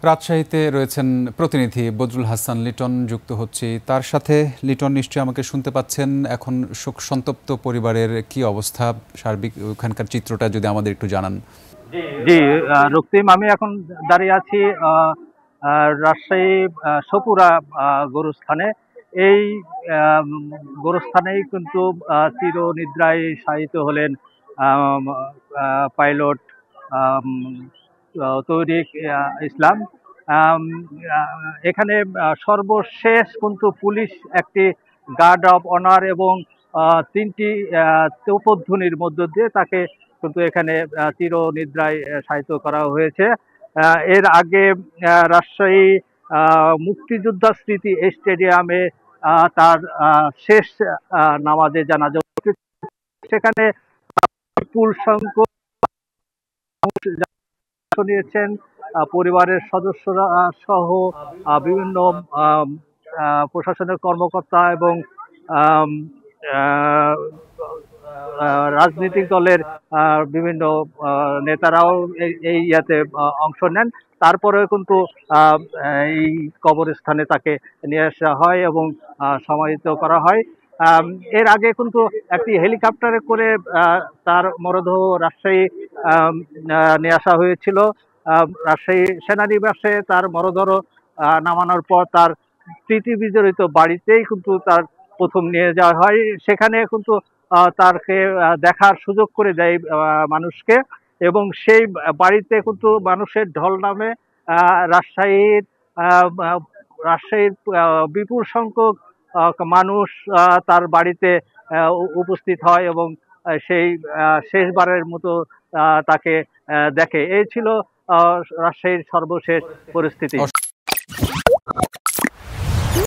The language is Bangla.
রাজশাহীতে রয়েছেন প্রতিনিধি বদরুল হাসান লিটন, যুক্ত হচ্ছি তার সাথে। লিটন, নিশ্চয়ই আমাকে শুনতে পাচ্ছেন। এখন শোক সন্তপ্ত পরিবারের কি অবস্থা, সার্বিক ওখানকার চিত্রটা যদি আমাদের একটু জানান। জি, রক্তিম, আমি এখন দাঁড়িয়ে আছি রাজশাহী সপুরা গোরস্থানে। এই গোরস্থানেই কিন্তু চিরনিদ্রায় শায়িত হলেন পাইলট তৌরিক ইসলাম। আম, এখানে সর্বশেষ কিন্তু পুলিশ একটি গার্ড অফ অনার এবং তিনটি তোপধ্বনির মধ্য দিয়ে তাকে কিন্তু এখানে চিরনিদ্রায় শায়িত করা হয়েছে। এর আগে রাজশাহী মুক্তিযোদ্ধা স্মৃতি স্টেডিয়ামে তার শেষ নামাজে জানাজা সেখানে বিপুল সংখ্যক নিয়েছেন পরিবারের সদস্যরা সহ বিভিন্ন প্রশাসনের কর্মকর্তা এবং আম, আহ, রাজনৈতিক দলের বিভিন্ন নেতারাও এই ইয়াতে অংশ নেন। তারপরেও কিন্তু আহ, এই কবরস্থানে তাকে নিয়ে আসা হয় এবং সমাহিত করা হয়। আম, এর আগে কিন্তু একটি হেলিকপ্টারে করে তার মরদেহ রাজশাহী নিয়ে আসা হয়েছিল। রাজশাহী সেনানিবাসে তার মরদেহ নামানোর পর তার স্মৃতি বিজড়িত বাড়িতেই কিন্তু তার প্রথম নিয়ে যাওয়া হয়। সেখানে কিন্তু তাকে দেখার সুযোগ করে দেয় মানুষকে, এবং সেই বাড়িতে কিন্তু মানুষের ঢল নামে। রাজশাহীর আহ, আহ, রাজশাহীর বিপুল সংখ্যক মানুষ তার বাড়িতে উপস্থিত হয় এবং সেই শেষবারের মতো তাকে দেখে। এই ছিল রাজশাহীর সর্বশেষ পরিস্থিতি।